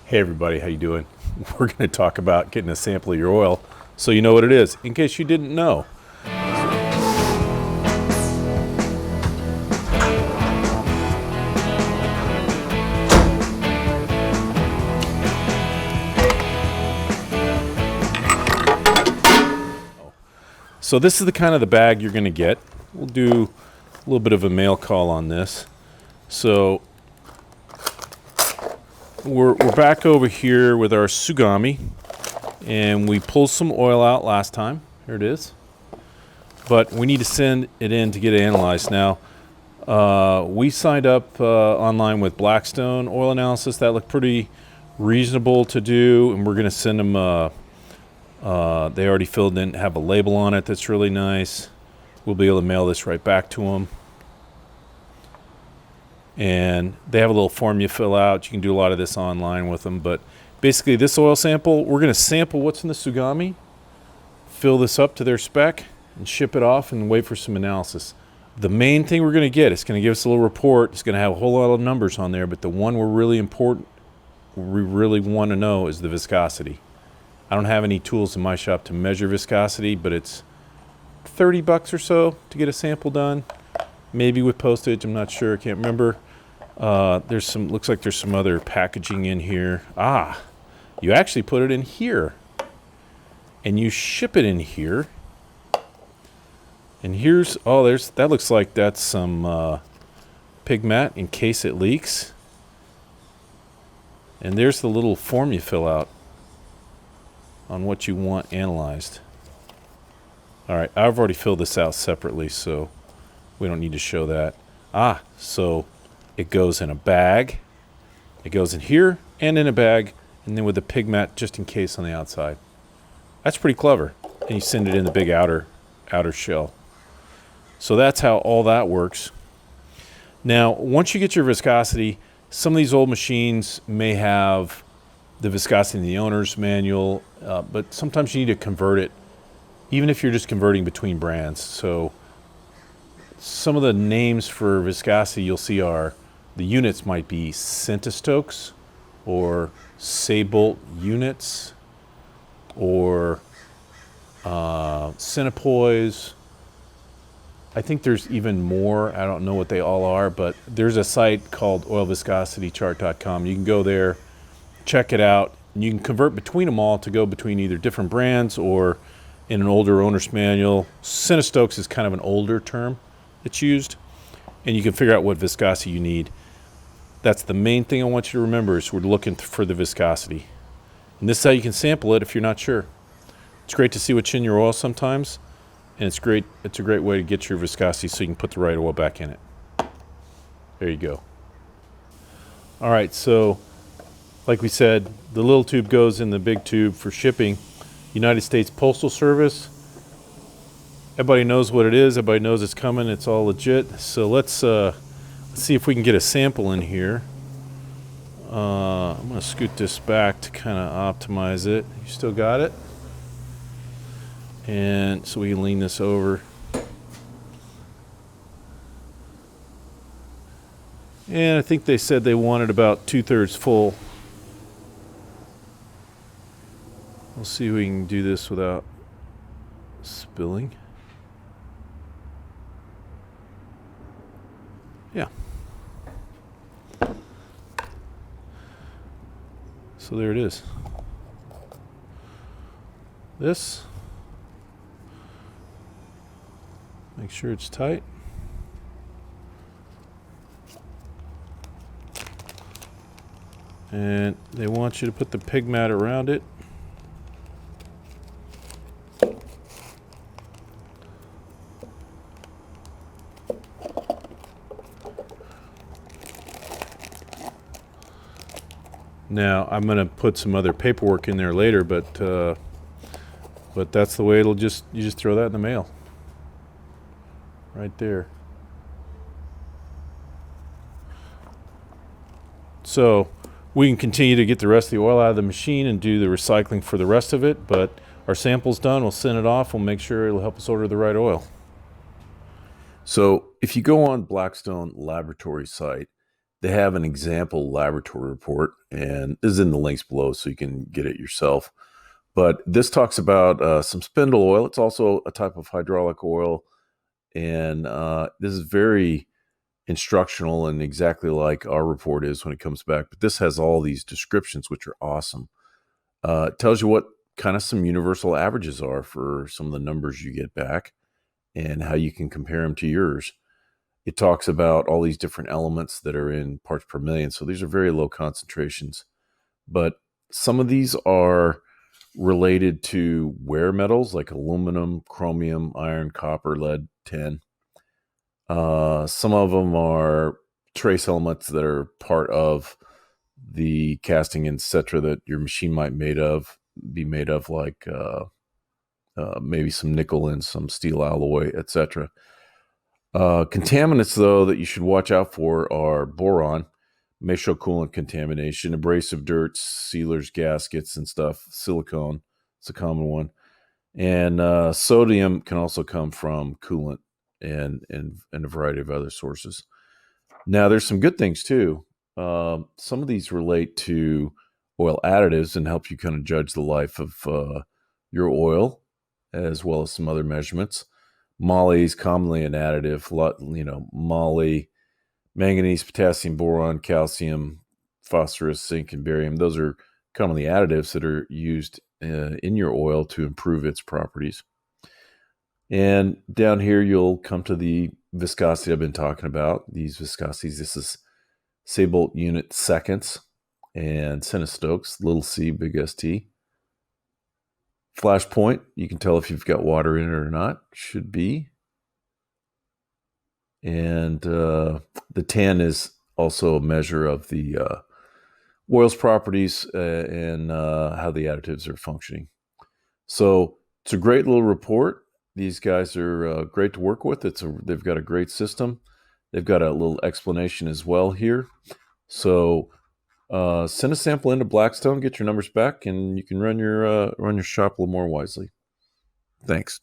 Hey everybody, how you doing? We're going to talk about getting a sample of your oil so you know what it is, in case you didn't know. So this is the kind of the bag you're going to get. We'll do a little bit of a mail call on this. So we're back over here with our Tsugami, and we pulled some oil out last time. Here it is. But we need to send it in to get it analyzed. Now, we signed up online with Blackstone Oil Analysis. That looked pretty reasonable to do, and we're going to send them. They already filled in, have a label on it that's really nice. We'll be able to mail this right back to them. And they have a little form you fill out. You can do a lot of this online with them. But basically, this oil sample, we're going to sample what's in the Tsugami, fill this up to their spec, and ship it off and wait for some analysis. The main thing we're going to get, it's going to give us a little report. It's going to have a whole lot of numbers on there. But the one we really want to know is the viscosity. I don't have any tools in my shop to measure viscosity, but it's $30 or so to get a sample done. Maybe with postage, I'm not sure, I can't remember. Looks like there's some other packaging in here. You actually put it in here. And you ship it in here. And that looks like that's some pig mat in case it leaks. And there's the little form you fill out on what you want analyzed. All right, I've already filled this out separately, so we don't need to show that. So it goes in a bag. It goes in here and in a bag, and then with a pig mat just in case on the outside. That's pretty clever. And you send it in the big outer shell. So that's how all that works. Now, once you get your viscosity, some of these old machines may have the viscosity in the owner's manual, but sometimes you need to convert it, even if you're just converting between brands. So some of the names for viscosity you'll see are, the units might be Centistokes or Saybolt units or Cinepoise. I think there's even more. I don't know what they all are, but there's a site called oilviscositychart.com. You can go there, check it out, and you can convert between them all to go between either different brands or in an older owner's manual. Centistokes is kind of an older term that's used, and you can figure out what viscosity you need. That's the main thing I want you to remember, is we're looking for the viscosity. And this is how you can sample it if you're not sure. It's great to see what's in your oil sometimes, and it's a great way to get your viscosity so you can put the right oil back in it. There you go. All right, so like we said, the little tube goes in the big tube for shipping. United States Postal Service. Everybody knows what it is. Everybody knows it's coming. It's all legit. So let's see if we can get a sample in here. I'm going to scoot this back to kind of optimize it. You still got it? And so we can lean this over. And I think they said they wanted about 2/3 full. We'll see if we can do this without spilling. Yeah. So there it is. This. Make sure it's tight. And they want you to put the pig mat around it. Now, I'm going to put some other paperwork in there later, but that's the way you just throw that in the mail. Right there. So we can continue to get the rest of the oil out of the machine and do the recycling for the rest of it, but our sample's done. We'll send it off. We'll make sure it'll help us order the right oil. So if you go on Blackstone Laboratory site, they have an example laboratory report. and this is in the links below so you can get it yourself. But this talks about some spindle oil. It's also a type of hydraulic oil, and this is very instructional and exactly like our report is when it comes back. But this has all these descriptions, which are awesome. It tells you what kind of some universal averages are for some of the numbers you get back and how you can compare them to yours. It talks about all these different elements that are in parts per million. So these are very low concentrations. But some of these are related to wear metals like aluminum, chromium, iron, copper, lead, tin. Some of them are trace elements that are part of the casting, etc., that your machine might be made of, like maybe some nickel and some steel alloy, etc. Contaminants, though, that you should watch out for are boron, may show coolant contamination, abrasive dirt, sealers, gaskets, and stuff. Silicone, it's a common one. And sodium can also come from coolant and a variety of other sources. Now, there's some good things too. Some of these relate to oil additives and help you kind of judge the life of your oil, as well as some other measurements. Moly is commonly an additive. Moly, manganese, potassium, boron, calcium, phosphorus, zinc, and barium. Those are commonly additives that are used in your oil to improve its properties. And down here, you'll come to the viscosity I've been talking about. These viscosities, this is Seybolt unit seconds and centistokes, little c, big ST. Flash point, you can tell if you've got water in it or not, should be. And the tan is also a measure of the oil's properties and how the additives are functioning. So it's a great little report. These guys are great to work with. They've got a great system. They've got a little explanation as well here. So send a sample into Blackstone, get your numbers back, and you can run your shop a little more wisely. Thanks.